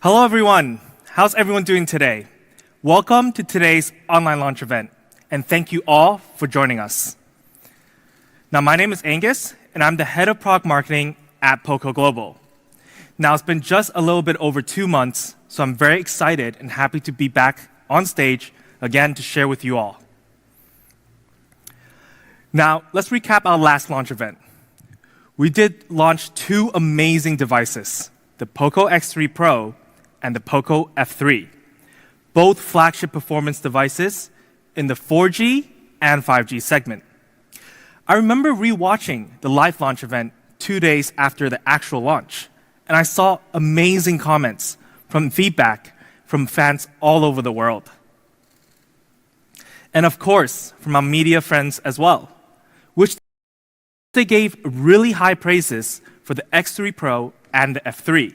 Hello everyone, how's everyone doing today? Welcome to today's online launch event, and thank you all for joining us. Now my name is Angus, and I'm the head of product marketing at POCO Global. Now it's been just a little bit over 2 months, so I'm very excited and happy to be back on stage again to share with you all. Now let's recap our last launch event. We did launch 2 amazing devices, the POCO X3 Pro and the POCO F3, both flagship performance devices in the 4G and 5G segment. I remember rewatching the live launch event 2 days after the actual launch, and I saw amazing comments from feedback from fans all over the world. And of course, from our media friends as well, which they gave really high praises for the X3 Pro and the F3.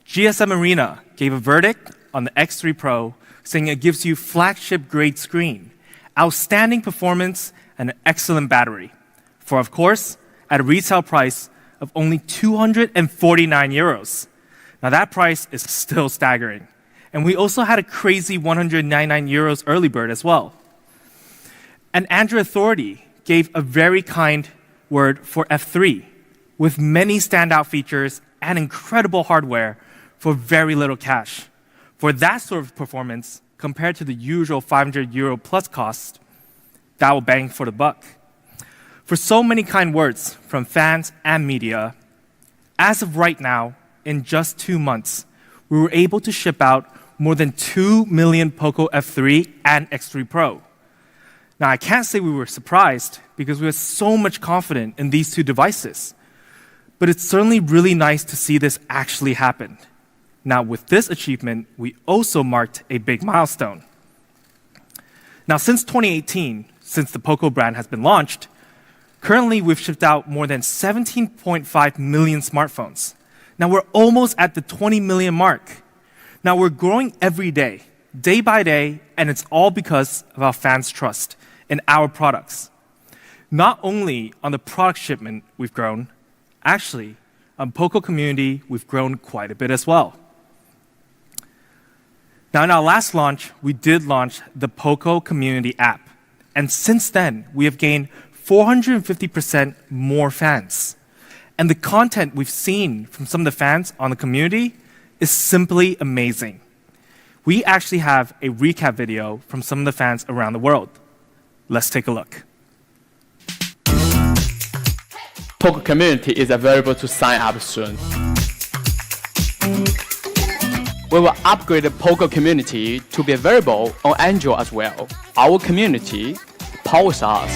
GSM Arena gave a verdict on the X3 Pro, saying it gives you flagship-grade screen, outstanding performance, and an excellent battery, for of course, at a retail price of only 249 euros. Now that price is still staggering. And we also had a crazy 199 euros early bird as well. And Android Authority gave a very kind word for F3, with many standout features and incredible hardware for very little cash. For that sort of performance, compared to the usual 500 euro plus cost, that will bang for the buck. For so many kind words from fans and media, as of right now, in just 2 months, we were able to ship out more than 2 million POCO F3 and X3 Pro. Now, I can't say we were surprised because we were so much confident in these 2 devices. But it's certainly really nice to see this actually happen. Now, with this achievement, we also marked a big milestone. Now, since 2018, since the POCO brand has been launched, currently we've shipped out more than 17.5 million smartphones. Now, we're almost at the 20 million mark. Now, we're growing every day by day, and it's all because of our fans' trust in our products. Not only on the product shipment we've grown, actually, on POCO community, we've grown quite a bit as well. Now, in our last launch, we did launch the POCO community app. And since then, we have gained 450% more fans. And the content we've seen from some of the fans on the community is simply amazing. We actually have a recap video from some of the fans around the world. Let's take a look. POCO community is available to sign up soon. We will upgrade the POCO community to be available on Android as well. Our community powers us.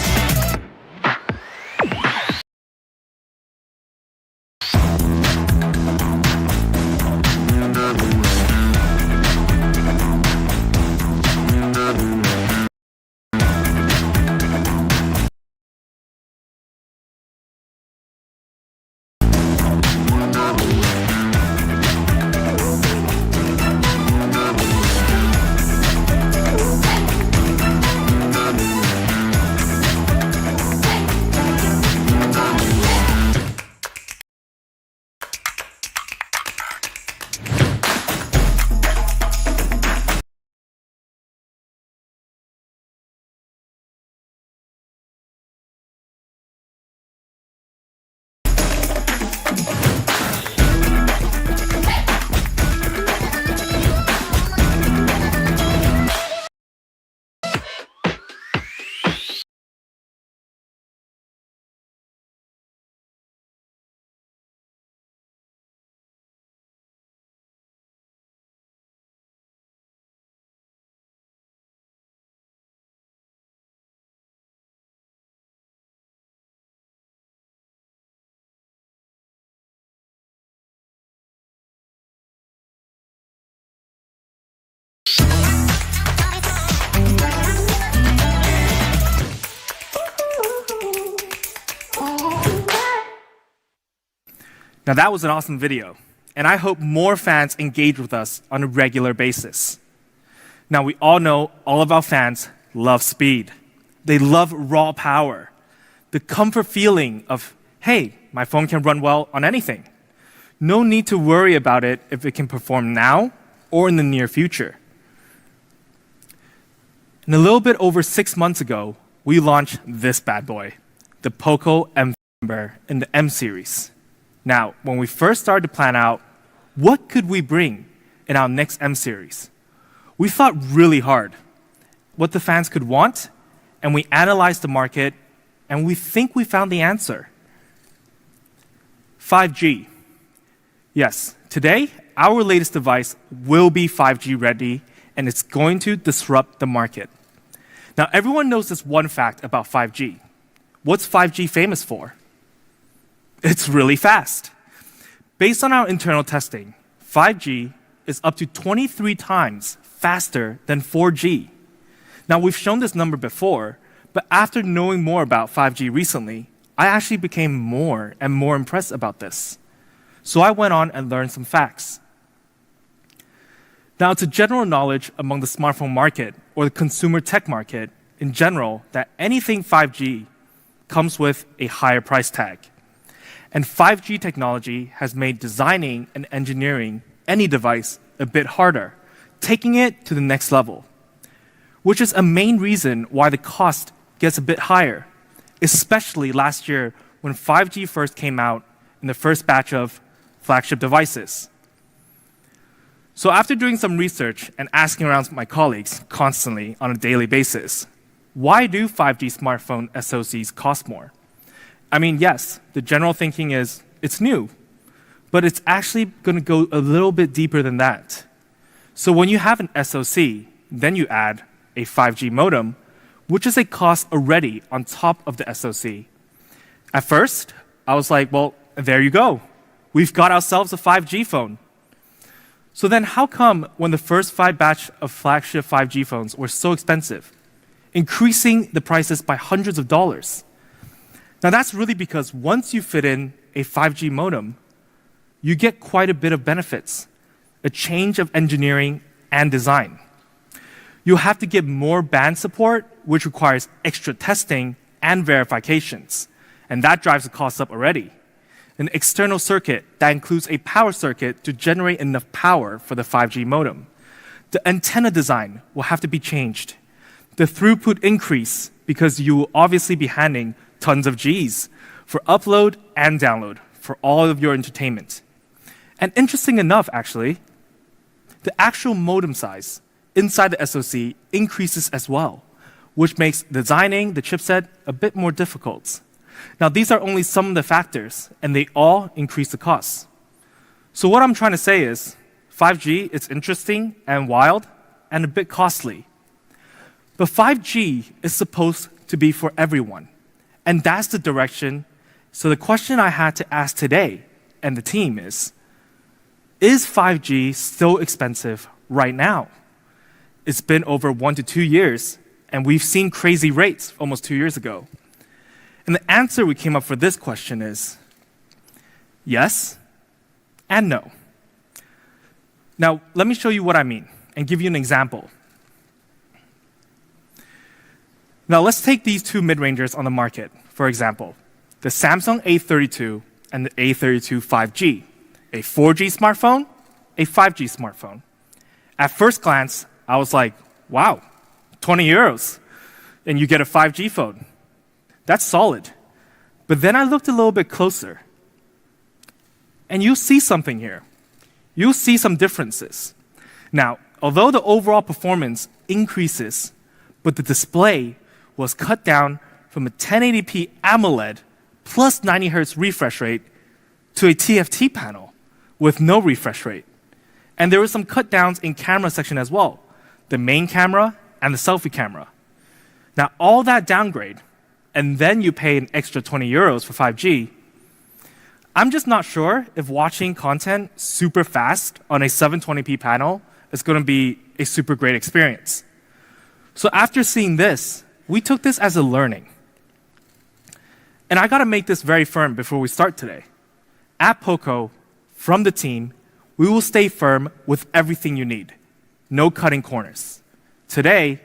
Now that was an awesome video, and I hope more fans engage with us on a regular basis. Now we all know all of our fans love speed. They love raw power. The comfort feeling of, hey, my phone can run well on anything. No need to worry about it if it can perform now or in the near future. And a little bit over 6 months ago, we launched this bad boy, the POCO M member in the M series. Now, when we first started to plan out what could we bring in our next M series, we thought really hard what the fans could want, and we analyzed the market, and we think we found the answer. 5G. Yes, today, our latest device will be 5G ready, and it's going to disrupt the market. Now, everyone knows this one fact about 5G. What's 5G famous for? It's really fast. Based on our internal testing, 5G is up to 23 times faster than 4G. Now, we've shown this number before, but after knowing more about 5G recently, I actually became more and more impressed about this. So I went on and learned some facts. Now, it's a general knowledge among the smartphone market or the consumer tech market in general that anything 5G comes with a higher price tag. And 5G technology has made designing and engineering any device a bit harder, taking it to the next level, which is a main reason why the cost gets a bit higher, especially last year when 5G first came out in the first batch of flagship devices. So after doing some research and asking around my colleagues constantly on a daily basis, why do 5G smartphone SoCs cost more? I mean, yes, the general thinking is it's new, but it's actually going to go a little bit deeper than that. So when you have an SoC, then you add a 5G modem, which is a cost already on top of the SoC. At first, I was like, well, there you go. We've got ourselves a 5G phone. So then how come when the first 5 batch of flagship 5G phones were so expensive, increasing the prices by hundreds of dollars? Now that's really because once you fit in a 5G modem, you get quite a bit of benefits, a change of engineering and design. You'll have to get more band support, which requires extra testing and verifications, and that drives the cost up already. An external circuit that includes a power circuit to generate enough power for the 5G modem. The antenna design will have to be changed. The throughput increase because you will obviously be handling tons of Gs for upload and download for all of your entertainment. And interesting enough, actually, the actual modem size inside the SoC increases as well, which makes designing the chipset a bit more difficult. Now, these are only some of the factors, and they all increase the costs. So what I'm trying to say is, 5G is interesting and wild and a bit costly. But 5G is supposed to be for everyone, and that's the direction. So the question I had to ask today and the team is 5G still expensive right now? It's been over 1 to 2 years, and we've seen crazy rates almost 2 years ago. And the answer we came up for this question is yes and no. Now, let me show you what I mean and give you an example. Now, let's take these two mid-rangers on the market, for example, the Samsung A32 and the A32 5G, a 4G smartphone, a 5G smartphone. At first glance, I was like, wow, 20 euros, and you get a 5G phone. That's solid. But then I looked a little bit closer, and you'll see something here. You'll see some differences. Now, although the overall performance increases, but the display was cut down from a 1080p AMOLED plus 90 Hz refresh rate to a TFT panel with no refresh rate. And there were some cut downs in camera section as well, the main camera and the selfie camera. Now, all that downgrade, and then you pay an extra 20 euros for 5G, I'm just not sure if watching content super fast on a 720p panel is going to be a super great experience. So after seeing this, we took this as a learning. And I got to make this very firm before we start today. At POCO, from the team, we will stay firm with everything you need. No cutting corners. Today,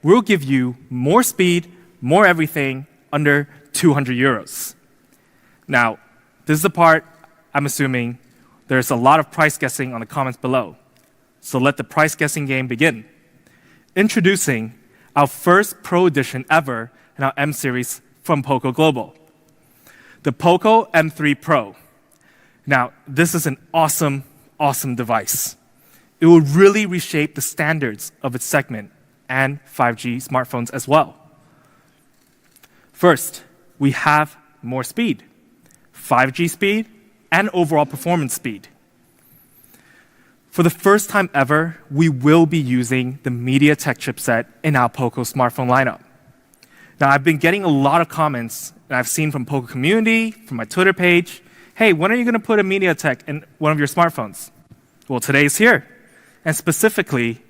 we'll give you more speed, more everything, under 200 euros. Now, this is the part I'm assuming There's a lot of price guessing on the comments below. So let the price guessing game begin. Introducing our first Pro Edition ever in our M series from POCO Global, the POCO M3 Pro. Now, this is an awesome, awesome device. It will really reshape the standards of its segment and 5G smartphones as well. First, we have more speed, 5G speed, and overall performance speed. For the first time ever, we will be using the MediaTek chipset in our POCO smartphone lineup. Now, I've been getting a lot of comments that I've seen from POCO community, from my Twitter page. Hey, when are you going to put a MediaTek in one of your smartphones? Well, today is here. And specifically,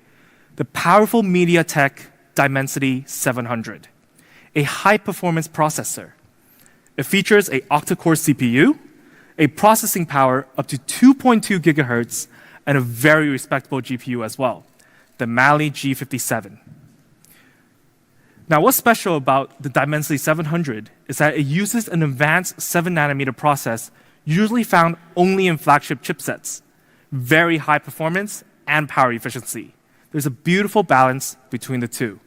the powerful MediaTek Dimensity 700, a high-performance processor. It features a octa-core CPU, a processing power up to 2.2 gigahertz, and a very respectable GPU as well, the Mali G57. Now, what's special about the Dimensity 700 is that it uses an advanced 7nm process usually found only in flagship chipsets. Very high performance and power efficiency. There's a beautiful balance between the two.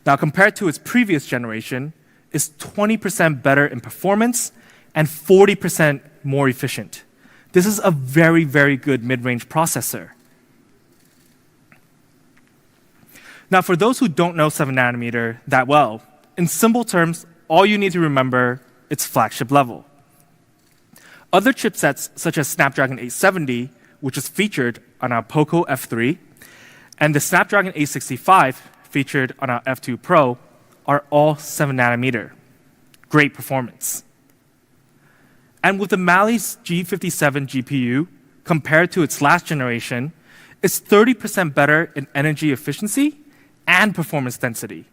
Now, compared to its previous generation, it's 20% better in performance and 40% more efficient. This is a very, very good mid-range processor. Now, for those who don't know 7nm that well, in simple terms, all you need to remember is flagship level. Other chipsets, such as Snapdragon 870, which is featured on our POCO F3, and the Snapdragon 865, featured on our F2 Pro, are all 7nm. Great performance. And with the Mali's G57 GPU, compared to its last generation, it's 30% better in energy efficiency and performance density.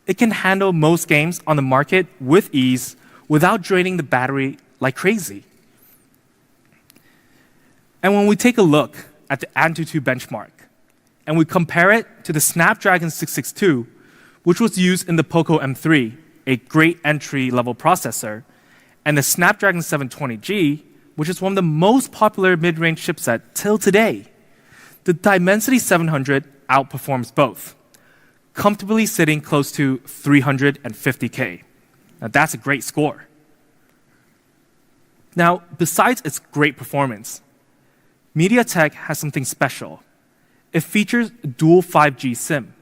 It can handle most games on the market with ease without draining the battery like crazy. And when we take a look at the Antutu benchmark, and we compare it to the Snapdragon 662, which was used in the POCO M3, a great entry-level processor, and the Snapdragon 720G, which is one of the most popular mid-range chipset till today, the Dimensity 700 outperforms both, comfortably sitting close to 350K. Now that's a great score. Now, besides its great performance, MediaTek has something special. It features dual 5G SIM,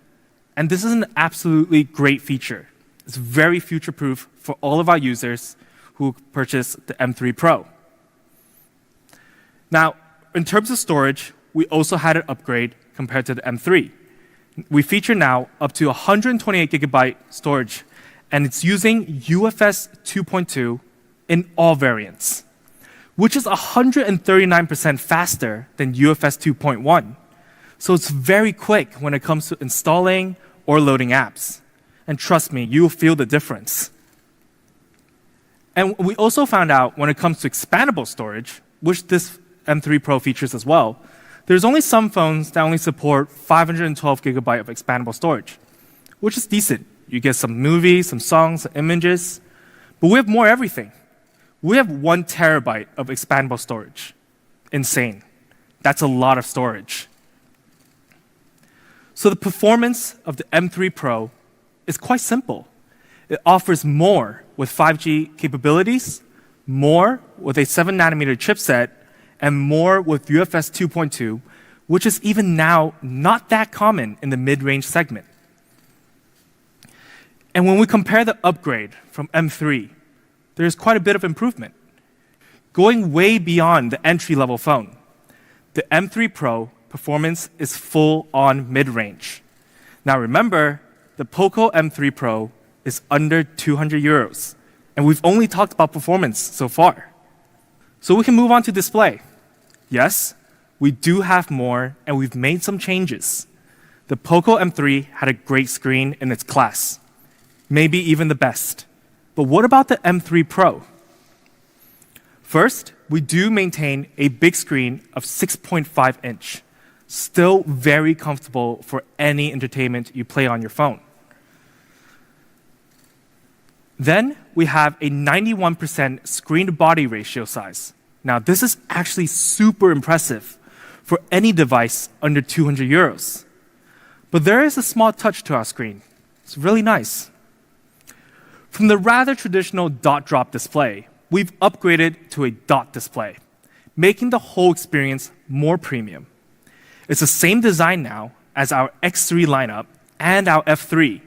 and this is an absolutely great feature. It's very future-proof for all of our users who purchase the M3 Pro. Now, in terms of storage, we also had an upgrade compared to the M3. We feature now up to 128 gigabyte storage, and it's using UFS 2.2 in all variants, which is 139% faster than UFS 2.1. So it's very quick when it comes to installing or loading apps. And trust me, you'll feel the difference. And we also found out when it comes to expandable storage, which this M3 Pro features as well, there's only some phones that only support 512 gigabyte of expandable storage, which is decent. You get some movies, some songs, some images, but we have more everything. We have 1 terabyte of expandable storage. Insane. That's a lot of storage. So the performance of the M3 Pro is quite simple. It offers more with 5G capabilities, more with a 7nm chipset, and more with UFS 2.2, which is even now not that common in the mid-range segment. And when we compare the upgrade from M3, there's quite a bit of improvement. Going way beyond the entry-level phone, the M3 Pro performance is full-on mid-range. Now remember, the POCO M3 Pro is under 200 euros, and we've only talked about performance so far. So we can move on to display. Yes, we do have more, and we've made some changes. The POCO M3 had a great screen in its class, maybe even the best. But what about the M3 Pro? First, we do maintain a big screen of 6.5 inch, still very comfortable for any entertainment you play on your phone. Then we have a 91% screen-to-body ratio size, Now, this is actually super impressive for any device under 200 euros. But there is a small touch to our screen. It's really nice. From the rather traditional dot drop display, we've upgraded to a dot display, making the whole experience more premium. It's the same design now as our X3 lineup and our F3.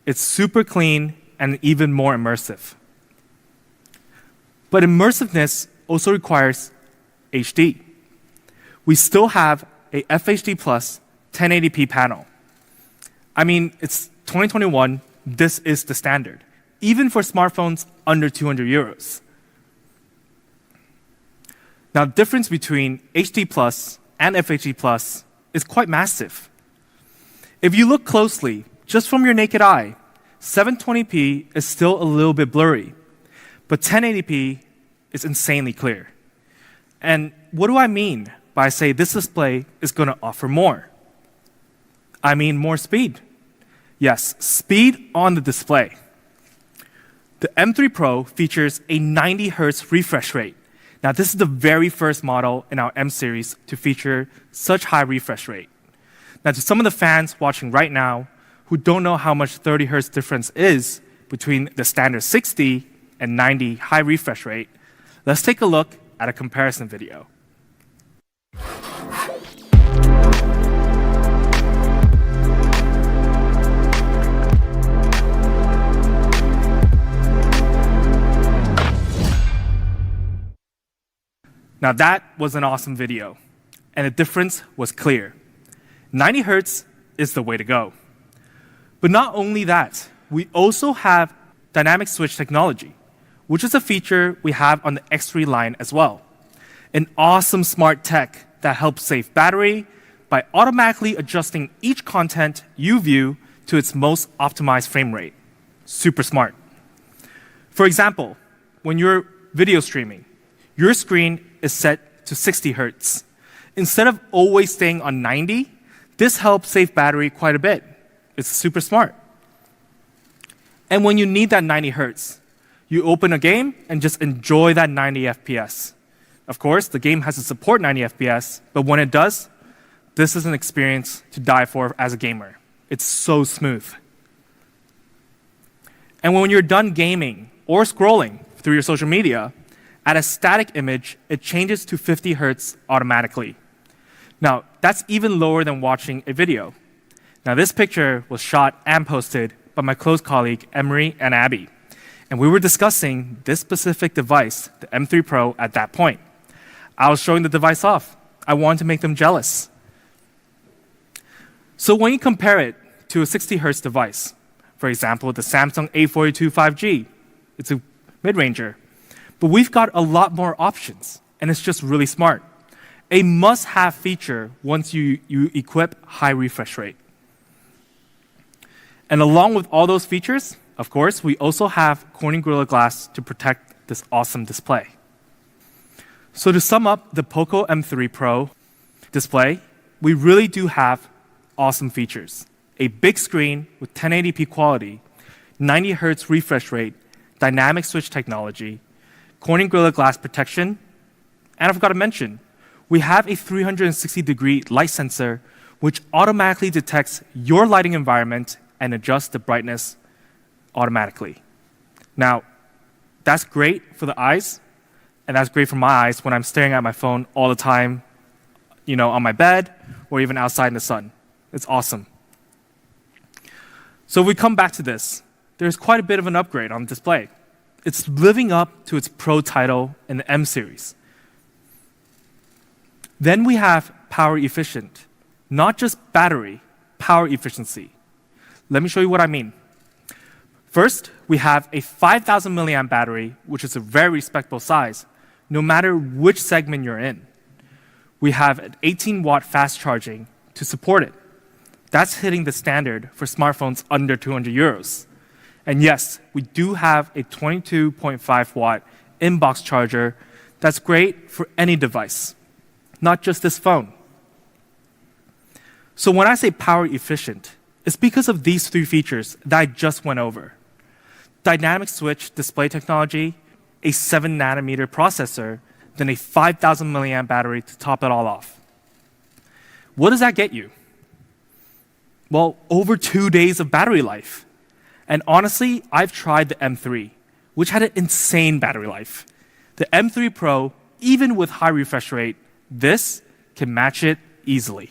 It's super clean and even more immersive. But immersiveness also requires HD. We still have a FHD Plus 1080p panel. I mean, it's 2021, this is the standard, even for smartphones under 200 euros. Now, the difference between HD Plus and FHD Plus is quite massive. If you look closely, just from your naked eye, 720p is still a little bit blurry, but 1080p is insanely clear. And what do I mean by say this display is going to offer more? I mean more speed. Yes, speed on the display. The M3 Pro features a 90 Hz refresh rate. Now, this is the very first model in our M series to feature such high refresh rate. Now, to some of the fans watching right now who don't know how much 30 Hz difference is between the standard 60 and 90 high refresh rate, let's take a look at a comparison video. Now that was an awesome video, and the difference was clear. 90 Hz is the way to go. But not only that, we also have dynamic switch technology, which is a feature we have on the X3 line as well. An awesome smart tech that helps save battery by automatically adjusting each content you view to its most optimized frame rate. Super smart. For example, when you're video streaming, your screen is set to 60 Hz. Instead of always staying on 90, this helps save battery quite a bit. It's super smart. And when you need that 90 Hz, you open a game and just enjoy that 90 FPS. Of course, the game has to support 90 FPS, but when it does, this is an experience to die for as a gamer. It's so smooth. And when you're done gaming or scrolling through your social media, at a static image, it changes to 50 Hz automatically. Now, that's even lower than watching a video. Now, this picture was shot and posted by my close colleague, Emery and Abby. And we were discussing this specific device, the M3 Pro, at that point. I was showing the device off. I wanted to make them jealous. So when you compare it to a 60 Hz device, for example, the Samsung A42 5G, it's a mid-ranger. But we've got a lot more options, and it's just really smart. A must-have feature once you equip high refresh rate. And along with all those features, of course, we also have Corning Gorilla Glass to protect this awesome display. So to sum up the POCO M3 Pro display, we really do have awesome features. A big screen with 1080p quality, 90 Hz refresh rate, dynamic switch technology, Corning Gorilla Glass protection, and I forgot to mention, we have a 360-degree light sensor which automatically detects your lighting environment and adjusts the brightness automatically. Now, that's great for the eyes, and that's great for my eyes when I'm staring at my phone all the time, on my bed or even outside in the sun. It's awesome. So if we come back to this, there's quite a bit of an upgrade on the display. It's living up to its Pro title in the M series. Then we have power efficient, not just battery, power efficiency. Let me show you what I mean. First, we have a 5,000 milliamp battery, which is a very respectable size, no matter which segment you're in. We have an 18-watt fast charging to support it. That's hitting the standard for smartphones under 200 euros. And yes, we do have a 22.5 watt inbox charger that's great for any device, not just this phone. So when I say power efficient, it's because of these three features that I just went over. Dynamic switch display technology, a 7 nanometer processor then a 5,000 milliamp battery to top it all off. What does that get you? Well, over 2 days of battery life. And honestly, I've tried the M3, which had an insane battery life. The M3 Pro, even with high refresh rate, this can match it easily.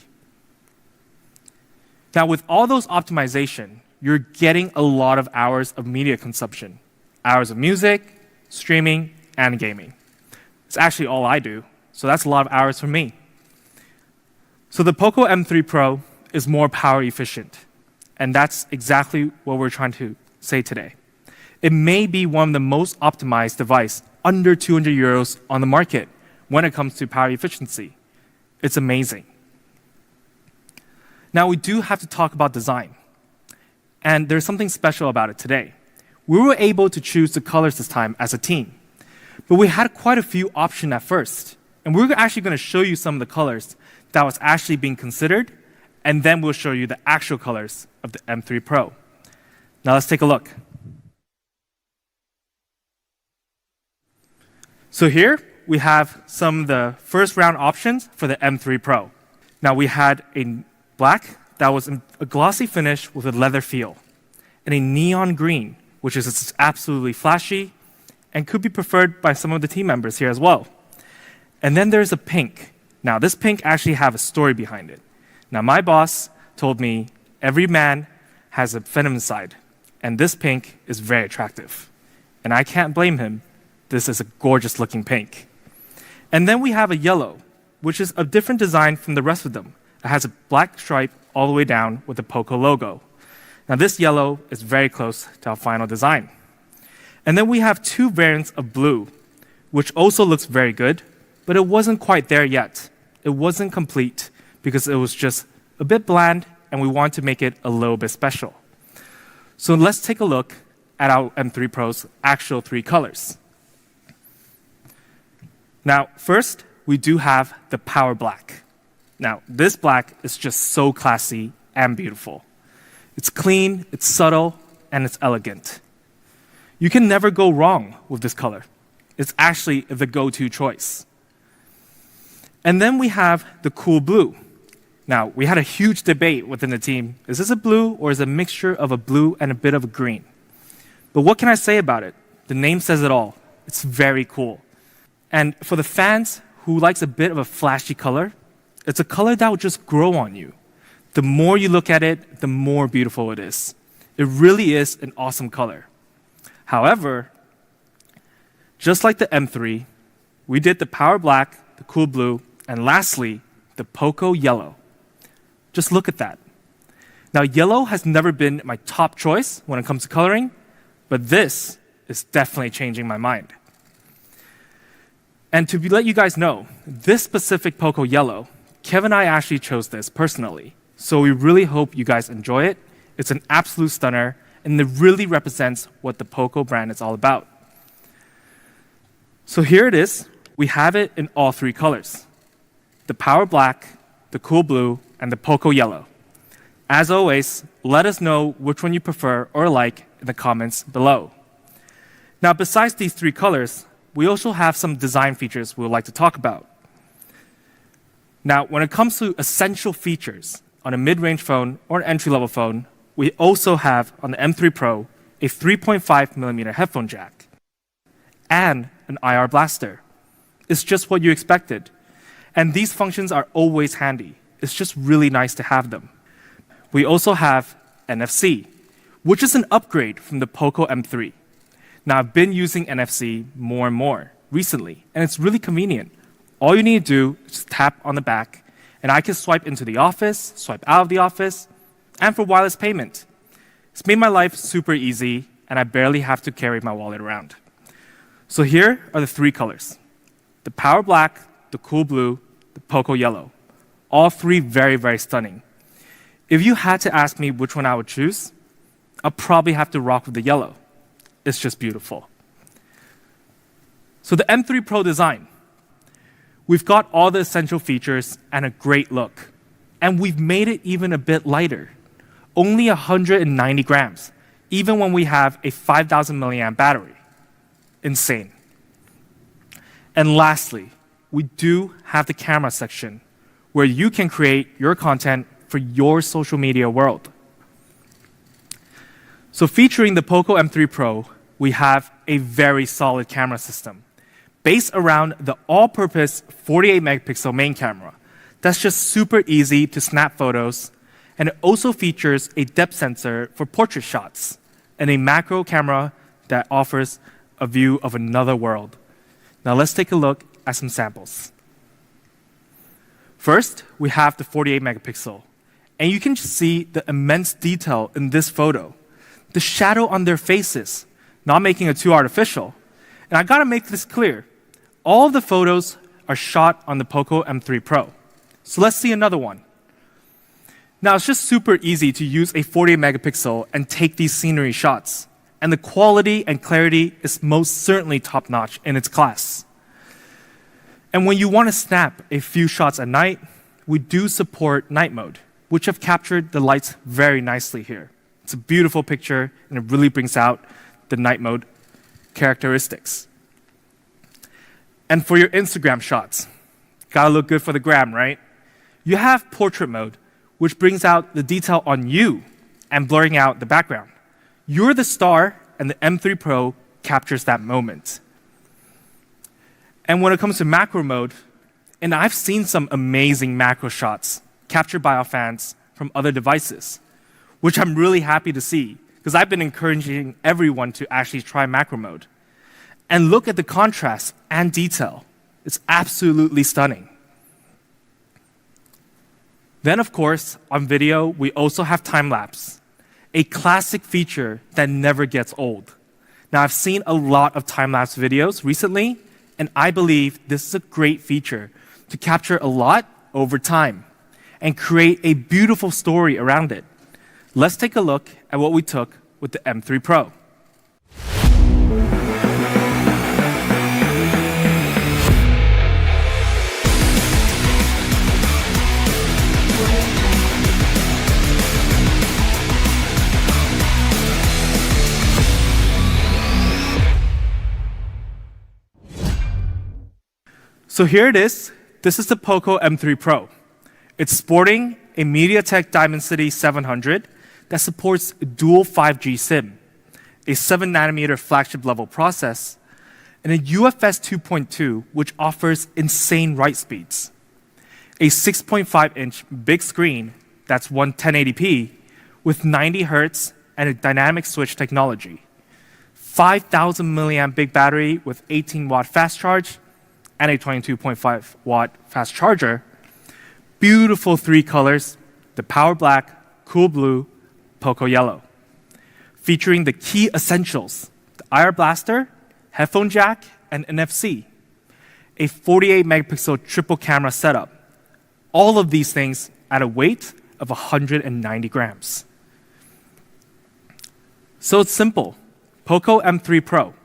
Now, with all those optimization, you're getting a lot of hours of media consumption. Hours of music, streaming, and gaming. It's actually all I do, so that's a lot of hours for me. So the POCO M3 Pro is more power efficient, and that's exactly what we're trying to say today. It may be one of the most optimized device under 200 euros on the market when it comes to power efficiency. It's amazing. Now, we do have to talk about design. And there's something special about it today. We were able to choose the colors this time as a team. But we had quite a few options at first. And we're actually going to show you some of the colors that was actually being considered. And then we'll show you the actual colors of the M3 Pro. Now, let's take a look. So here, we have some of the first round options for the M3 Pro. Now, we had a black that was a glossy finish with a leather feel, and a neon green, which is absolutely flashy and could be preferred by some of the team members here as well. And then there's a pink. Now, this pink actually have a story behind it. Now, my boss told me every man has a feminine side, and this pink is very attractive. And I can't blame him. This is a gorgeous looking pink. And then we have a yellow, which is a different design from the rest of them. It has a black stripe all the way down with the POCO logo. Now this yellow is very close to our final design. And then we have two variants of blue, which also looks very good, but it wasn't quite there yet. It wasn't complete because it was just a bit bland and we want to make it a little bit special. So let's take a look at our M3 Pro's actual three colors. Now, first, we do have the Power Black. Now, this black is just so classy and beautiful. It's clean, it's subtle, and it's elegant. You can never go wrong with this color. It's actually the go-to choice. And then we have the cool blue. Now, we had a huge debate within the team. Is this a blue or is it a mixture of a blue and a bit of a green? But what can I say about it? The name says it all. It's very cool. And for the fans who likes a bit of a flashy color, it's a color that will just grow on you. The more you look at it, the more beautiful it is. It really is an awesome color. However, just like the M3, we did the Power Black, the Cool Blue, and lastly, the POCO Yellow. Just look at that. Now, yellow has never been my top choice when it comes to coloring, but this is definitely changing my mind. And to let you guys know, this specific POCO Yellow, Kevin and I actually chose this personally. So we really hope you guys enjoy it. It's an absolute stunner, and it really represents what the POCO brand is all about. So here it is. We have it in all three colors. The Power Black, the Cool Blue, and the POCO Yellow. As always, let us know which one you prefer or like in the comments below. Now, besides these three colors, we also have some design features we would like to talk about. Now, when it comes to essential features on a mid-range phone or an entry-level phone, we also have on the M3 Pro a 3.5mm headphone jack and an IR blaster. It's just what you expected. And these functions are always handy. It's just really nice to have them. We also have NFC, which is an upgrade from the POCO M3. Now, I've been using NFC more and more recently, and it's really convenient. All you need to do is just tap on the back, and I can swipe into the office, swipe out of the office, and for wireless payment. It's made my life super easy, and I barely have to carry my wallet around. So here are the three colors. The Power Black, the Cool Blue, the POCO Yellow. All three very, very stunning. If you had to ask me which one I would choose, I'll probably have to rock with the yellow. It's just beautiful. So the M3 Pro design. We've got all the essential features and a great look. And we've made it even a bit lighter. Only 190 grams, even when we have a 5,000 milliamp battery. Insane. And lastly, we do have the camera section where you can create your content for your social media world. So featuring the POCO M3 Pro, we have a very solid camera system based around the all-purpose 48 megapixel main camera. That's just super easy to snap photos, and it also features a depth sensor for portrait shots and a macro camera that offers a view of another world. Now let's take a look at some samples. First, we have the 48 megapixel, and you can just see the immense detail in this photo. The shadow on their faces, not making it too artificial. And I gotta make this clear. All of the photos are shot on the POCO M3 Pro. So let's see another one. Now it's just super easy to use a 48 megapixel and take these scenery shots. And the quality and clarity is most certainly top-notch in its class. And when you want to snap a few shots at night, we do support night mode, which have captured the lights very nicely here. It's a beautiful picture, and it really brings out the night mode characteristics. And for your Instagram shots, gotta look good for the gram, right? You have portrait mode, which brings out the detail on you and blurring out the background. You're the star, and the M3 Pro captures that moment. And when it comes to macro mode, and I've seen some amazing macro shots captured by our fans from other devices, which I'm really happy to see, because I've been encouraging everyone to actually try macro mode. And look at the contrast and detail. It's absolutely stunning. Then, of course, on video, we also have Timelapse, a classic feature that never gets old. Now, I've seen a lot of time-lapse videos recently, and I believe this is a great feature to capture a lot over time and create a beautiful story around it. Let's take a look at what we took with the M3 Pro. So here it is. This is the POCO M3 Pro. It's sporting a MediaTek Dimensity 700 that supports dual 5G SIM, a 7nm flagship level process, and a UFS 2.2 which offers insane write speeds. A 6.5-inch big screen that's 1080p with 90 Hz and a dynamic switch technology. 5,000 milliamp big battery with 18-watt fast charge and a 22.5-watt fast charger. Beautiful three colors, the Power Black, Cool Blue, POCO Yellow. Featuring the key essentials, the IR blaster, headphone jack, and NFC. A 48 megapixel triple camera setup. All of these things at a weight of 190 grams. So it's simple. POCO M3 Pro.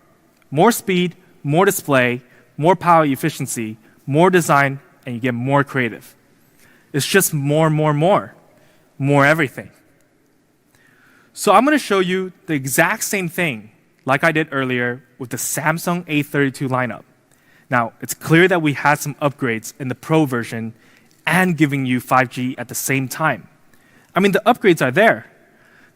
More speed, more display, more power efficiency, more design, and you get more creative. It's just more everything. So I'm going to show you the exact same thing like I did earlier with the Samsung A32 lineup. Now, it's clear that we had some upgrades in the Pro version and giving you 5G at the same time. I mean, the upgrades are there.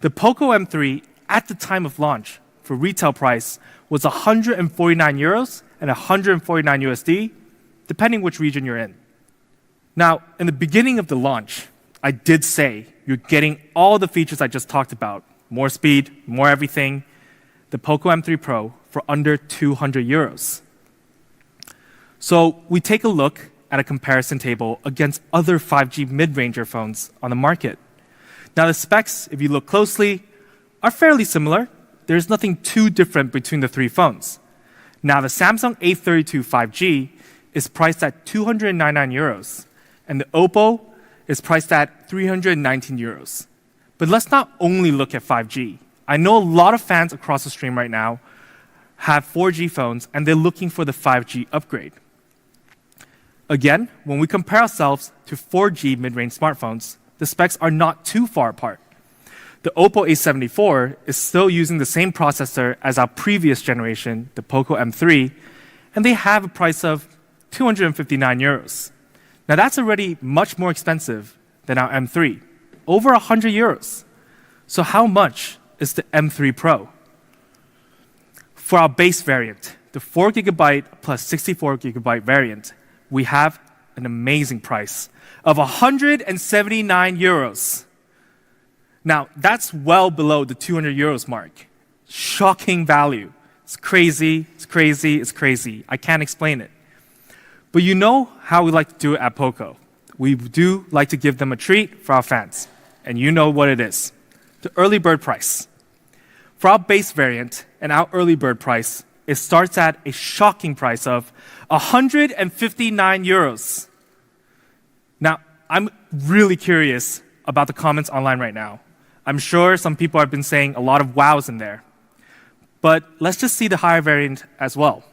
The POCO M3 at the time of launch for retail price was 149 euros and 149 USD, depending which region you're in. Now, in the beginning of the launch, I did say you're getting all the features I just talked about. More speed, more everything. The POCO M3 Pro for under 200 euros. So we take a look at a comparison table against other 5G mid-ranger phones on the market. Now the specs, if you look closely, are fairly similar. There's nothing too different between the three phones. Now, the Samsung A32 5G is priced at 299 euros, and the Oppo is priced at 319 euros. But let's not only look at 5G. I know a lot of fans across the stream right now have 4G phones, and they're looking for the 5G upgrade. Again, when we compare ourselves to 4G mid-range smartphones, the specs are not too far apart. The Oppo A74 is still using the same processor as our previous generation, the POCO M3, and they have a price of 259 euros. Now that's already much more expensive than our M3, over 100 euros. So how much is the M3 Pro? For our base variant, the 4GB plus 64GB variant, we have an amazing price of 179 euros. Now, that's well below the 200 euros mark. Shocking value. It's crazy, it's crazy, it's crazy. I can't explain it. But you know how we like to do it at POCO. We do like to give them a treat for our fans. And you know what it is. The early bird price. For our base variant and our early bird price, it starts at a shocking price of 159 euros. Now, I'm really curious about the comments online right now. I'm sure some people have been saying a lot of wows in there. But let's just see the higher variant as well.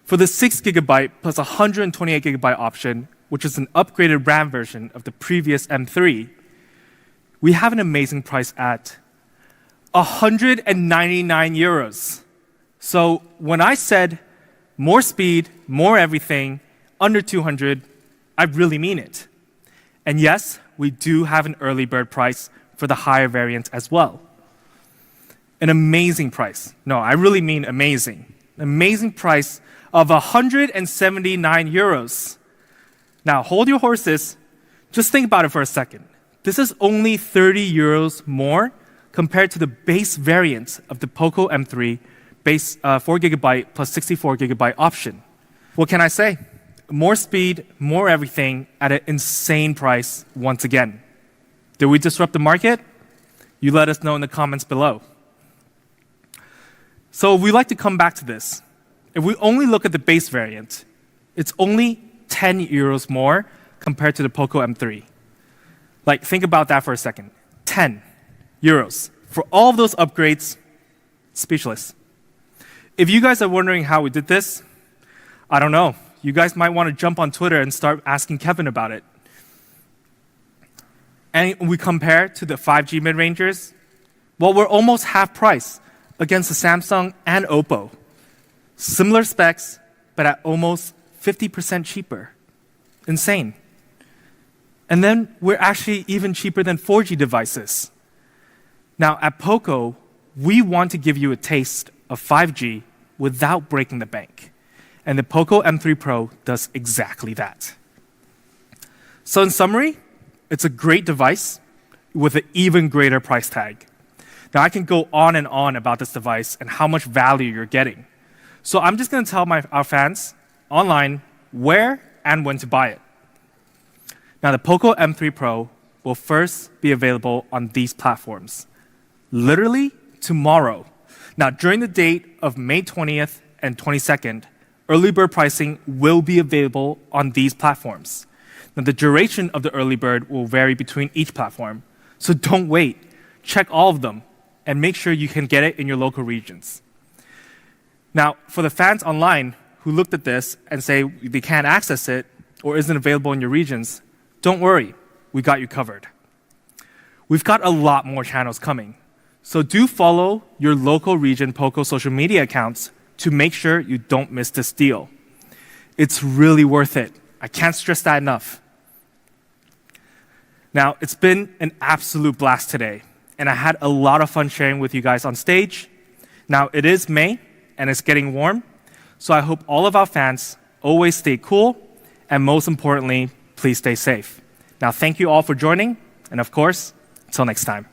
For the 6GB plus 128GB option, which is an upgraded RAM version of the previous M3, we have an amazing price at 199 euros. So when I said more speed, more everything, under 200, I really mean it. And yes, we do have an early bird price for the higher variant as well. An amazing price. No, I really mean amazing. Amazing price of 179 euros. Now, hold your horses. Just think about it for a second. This is only 30 euros more compared to the base variant of the POCO M3 base 4GB plus 64GB option. What can I say? More speed, more everything at an insane price once again. Did we disrupt the market? You let us know in the comments below. So we like to come back to this. If we only look at the base variant, it's only 10 euros more compared to the POCO M3. Like, think about that for a second. 10 euros. For all of those upgrades, speechless. If you guys are wondering how we did this, I don't know. You guys might want to jump on Twitter and start asking Kevin about it. And we compare to the 5G mid-rangers, well, we're almost half price against the Samsung and Oppo. Similar specs, but at almost 50% cheaper. Insane. And then we're actually even cheaper than 4G devices. Now, at POCO, we want to give you a taste of 5G without breaking the bank. And the POCO M3 Pro does exactly that. So in summary, it's a great device with an even greater price tag. Now, I can go on and on about this device and how much value you're getting. So I'm just going to tell our fans online where and when to buy it. Now, the POCO M3 Pro will first be available on these platforms, literally tomorrow. Now, during the date of May 20th and 22nd, early bird pricing will be available on these platforms. Now, the duration of the early bird will vary between each platform, so don't wait. Check all of them and make sure you can get it in your local regions. Now, for the fans online who looked at this and say they can't access it or isn't available in your regions, don't worry, we got you covered. We've got a lot more channels coming, so do follow your local region POCO social media accounts to make sure you don't miss this deal. It's really worth it. I can't stress that enough. Now, it's been an absolute blast today, and I had a lot of fun sharing with you guys on stage. Now, it is May, and it's getting warm, so I hope all of our fans always stay cool, and most importantly, please stay safe. Now, thank you all for joining, and of course, until next time.